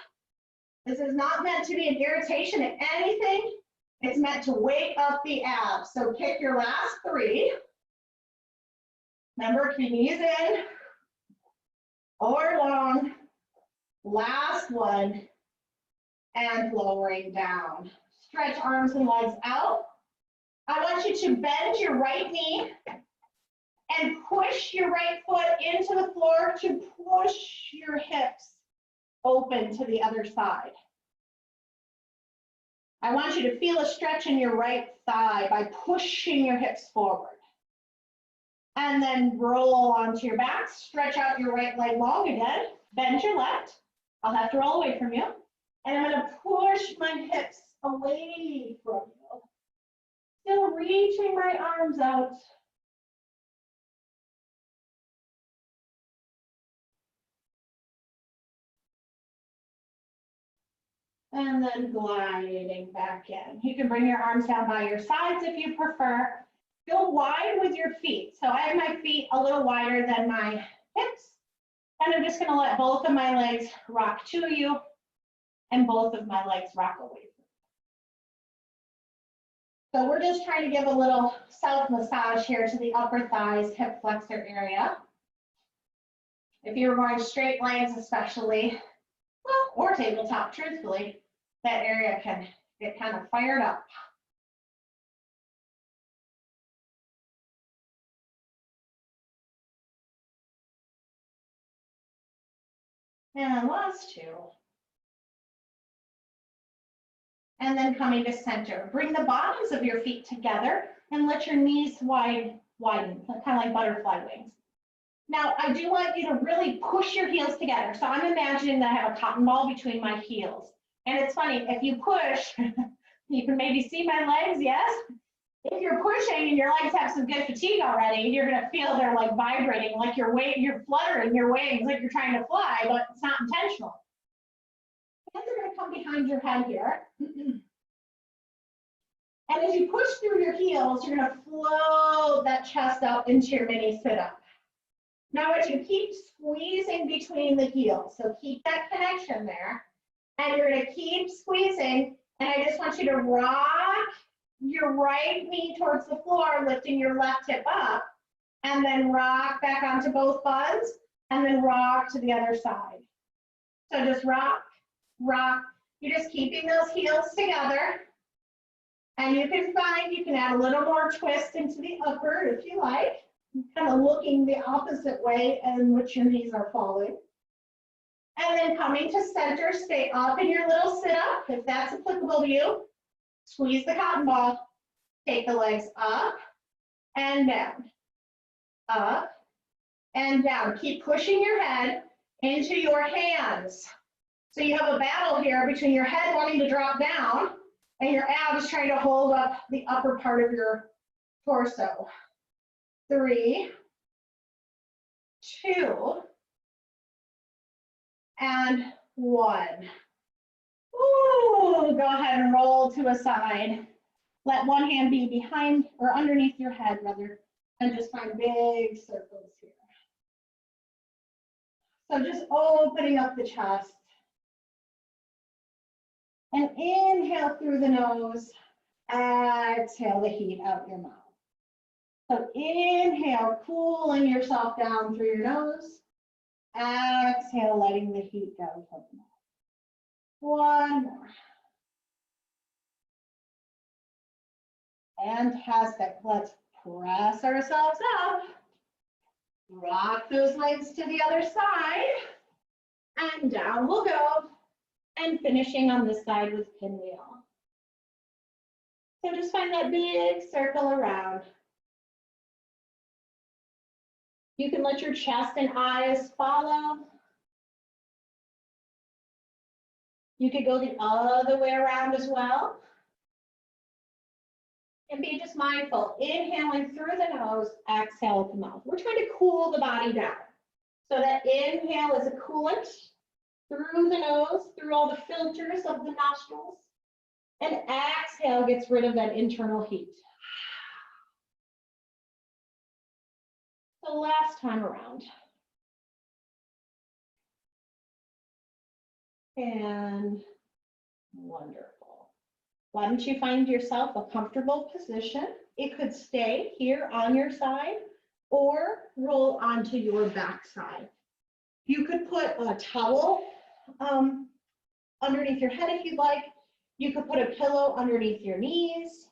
This is not meant to be an irritation at anything. It's meant to wake up the abs. So pick your last 3. Remember, knees in or long. Last one, and lowering down. Stretch arms and legs out. I want you to bend your right knee and push your right foot into the floor to push your hips open to the other side. I want you to feel a stretch in your right thigh by pushing your hips forward. And then roll onto your back, stretch out your right leg long again, bend your left. I'll have to roll away from you. And I'm gonna push my hips away from you. Still reaching my arms out. And then gliding back in. You can bring your arms down by your sides if you prefer. Go wide with your feet. So I have my feet a little wider than my hips. And I'm just gonna let both of my legs rock to you and both of my legs rock away. So we're just trying to give a little self-massage here to the upper thighs, hip flexor area. If you're going straight legs especially, well, or tabletop, truthfully, that area can get kind of fired up. And last two. And then coming to center. Bring the bottoms of your feet together and let your knees widen, kind of like butterfly wings. Now, I do want you to really push your heels together. So I'm imagining that I have a cotton ball between my heels. And it's funny, if you push, you can maybe see my legs, yes? If you're pushing and your legs have some good fatigue already, you're gonna feel they're like vibrating, like you're fluttering your wings, like you're trying to fly, but it's not intentional. Hands are gonna come behind your head here. And as you push through your heels, you're gonna float that chest up into your mini sit-up. Now, as you keep squeezing between the heels, so keep that connection there, and you're gonna keep squeezing, and I just want you to rock your right knee towards the floor, lifting your left hip up, and then rock back onto both buns, and then rock to the other side. So just rock, rock. You're just keeping those heels together. And you can find, you can add a little more twist into the upper if you like, kind of looking the opposite way in which your knees are falling. And then coming to center, stay up in your little sit-up, if that's applicable to you. Squeeze the cotton ball, take the legs up and down, up and down. Keep pushing your head into your hands. So you have a battle here between your head wanting to drop down and your abs trying to hold up the upper part of your torso. 3, 2, and 1. Ooh, go ahead and roll to a side. Let one hand be behind or underneath your head rather, and just find big circles here. So just opening up the chest. And inhale through the nose, exhale the heat out your mouth. So inhale, cooling yourself down through your nose. Exhale, letting the heat go from the mouth. One more. Fantastic. Let's press ourselves up. Rock those legs to the other side. And down we'll go. And finishing on this side with pinwheel. So just find that big circle around. You can let your chest and eyes follow. You could go the other way around as well. And be just mindful, inhaling through the nose, exhale with the mouth. We're trying to cool the body down. So that inhale is a coolant through the nose, through all the filters of the nostrils. And exhale gets rid of that internal heat. The last time around. And wonderful. Why don't you find yourself a comfortable position? It could stay here on your side or roll onto your back side. You could put a towel underneath your head if you'd like. You could put a pillow underneath your knees.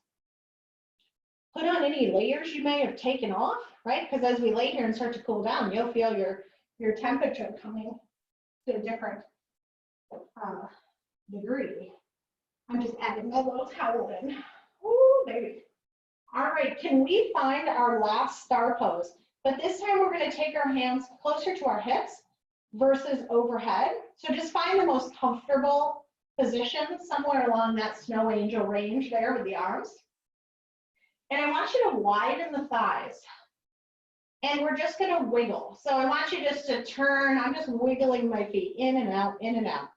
Put on any layers you may have taken off, right? Because as we lay here and start to cool down, you'll feel your temperature coming to a different degree. I'm just adding a little towel in. Ooh, baby. All right, can we find our last star pose? But this time we're going to take our hands closer to our hips versus overhead. So just find the most comfortable position somewhere along that snow angel range there with the arms. And I want you to widen the thighs. And we're just going to wiggle. So I want you just to turn. I'm just wiggling my feet in and out, in and out.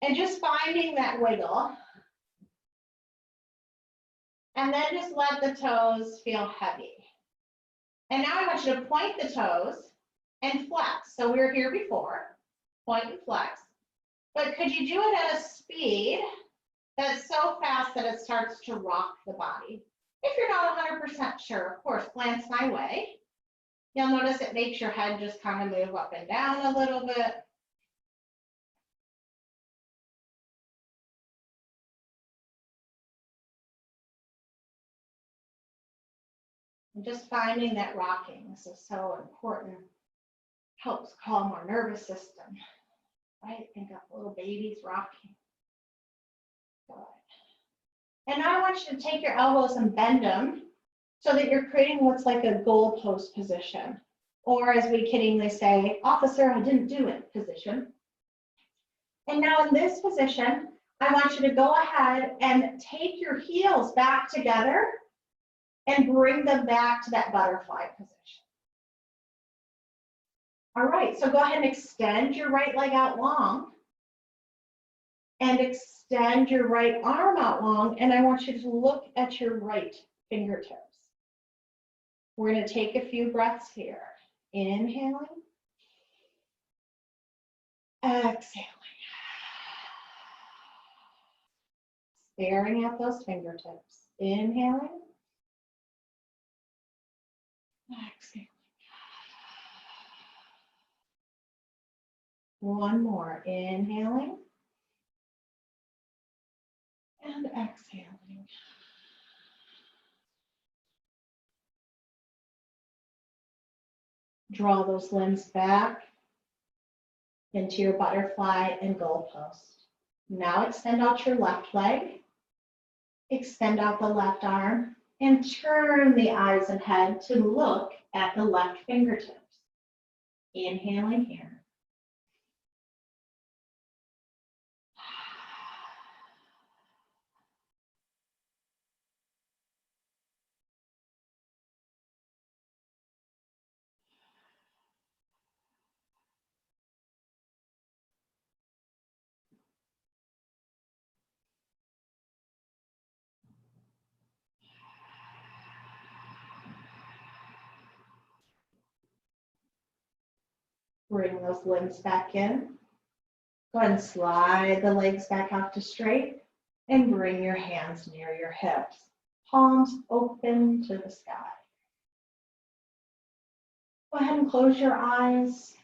And just finding that wiggle. And then just let the toes feel heavy. And now I want you to point the toes and flex. So we were here before, point and flex. But could you do it at a speed that's so fast that it starts to rock the body? If you're not 100% sure, of course, glance my way. You'll notice it makes your head just kind of move up and down a little bit. And just finding that rocking, this is so important, helps calm our nervous system, right? Think of little babies rocking. Good. And now I want you to take your elbows and bend them so that you're creating what's like a goalpost position. Or as we kiddingly say, officer, I didn't do it position. And now in this position, I want you to go ahead and take your heels back together and bring them back to that butterfly position. All right, so go ahead and extend your right leg out long and extend your right arm out long. And I want you to look at your right fingertips. We're going to take a few breaths here. Inhaling, exhaling. Staring at those fingertips. Inhaling, exhaling. One more. Inhaling and exhaling. Draw those limbs back into your butterfly and goalpost. Now extend out your left leg, extend out the left arm, and turn the eyes and head to look at the left fingertips. Inhaling here. Bring those limbs back in. Go ahead and slide the legs back out to straight and bring your hands near your hips. Palms open to the sky. Go ahead and close your eyes.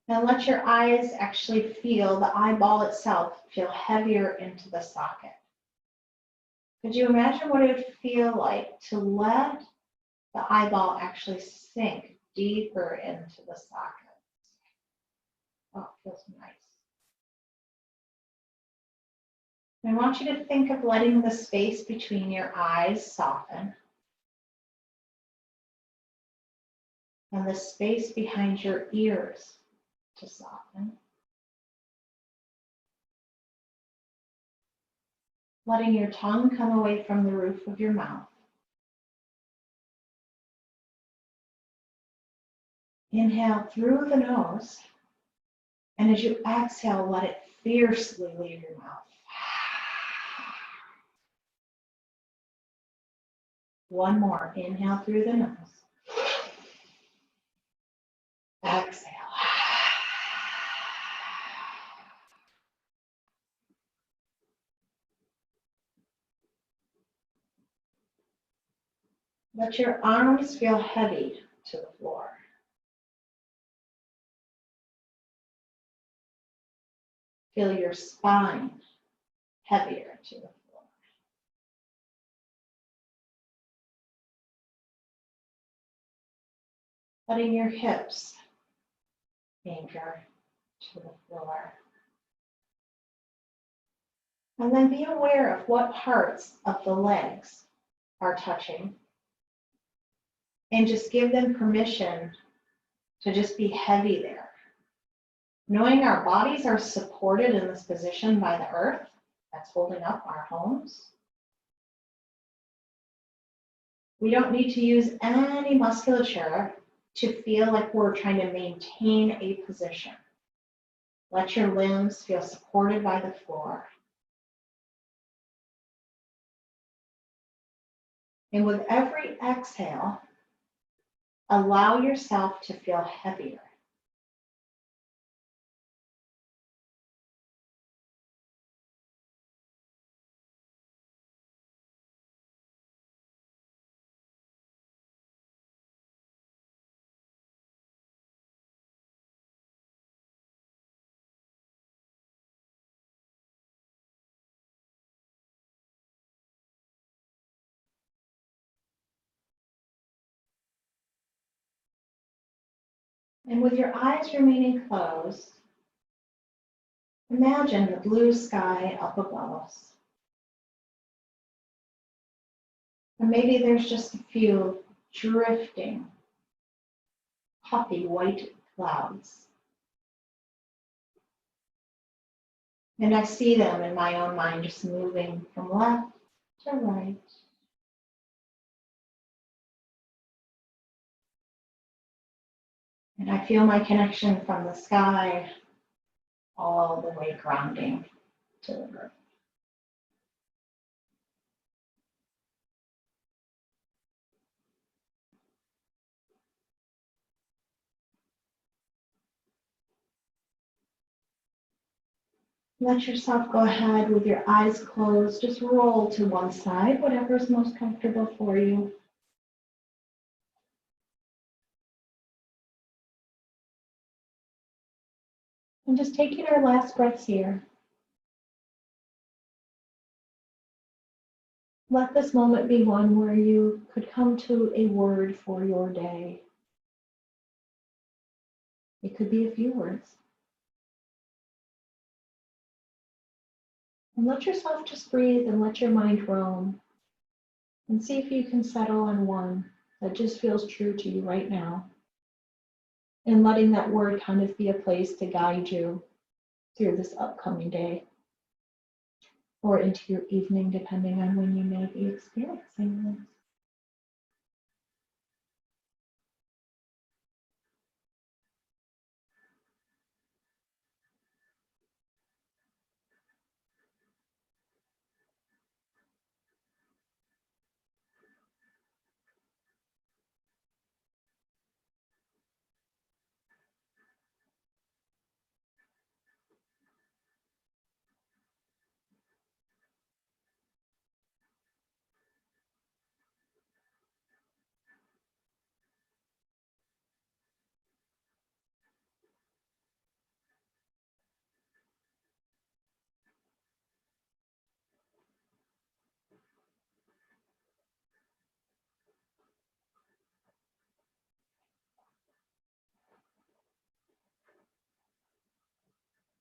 And let your eyes actually feel the eyeball itself feel heavier into the socket. Could you imagine what it would feel like to let the eyeball actually sink deeper into the socket? Oh, it feels nice. I want you to think of letting the space between your eyes soften. And the space behind your ears to soften. Letting your tongue come away from the roof of your mouth. Inhale through the nose, and as you exhale, let it fiercely leave your mouth. One more. Inhale through the nose. Exhale. Let your arms feel heavy to the floor. Feel your spine heavier to the floor. Letting your hips anchor to the floor. And then be aware of what parts of the legs are touching. And just give them permission to just be heavy there. Knowing our bodies are supported in this position by the earth that's holding up our homes. We don't need to use any musculature to feel like we're trying to maintain a position. Let your limbs feel supported by the floor. And with every exhale, allow yourself to feel heavier. And with your eyes remaining closed, imagine the blue sky up above us. And maybe there's just a few drifting, puffy white clouds. And I see them in my own mind just moving from left to right. And I feel my connection from the sky all the way grounding to the earth. Let yourself go ahead with your eyes closed. Just roll to one side, whatever's most comfortable for you. And just taking our last breaths here. Let this moment be one where you could come to a word for your day. It could be a few words. And let yourself just breathe and let your mind roam. And see if you can settle on one that just feels true to you right now. And letting that word kind of be a place to guide you through this upcoming day. Or into your evening, depending on when you may be experiencing this.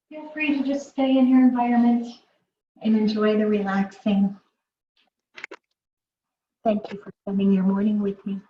Feel free to just stay in your environment and enjoy the relaxing. Thank you for spending your morning with me.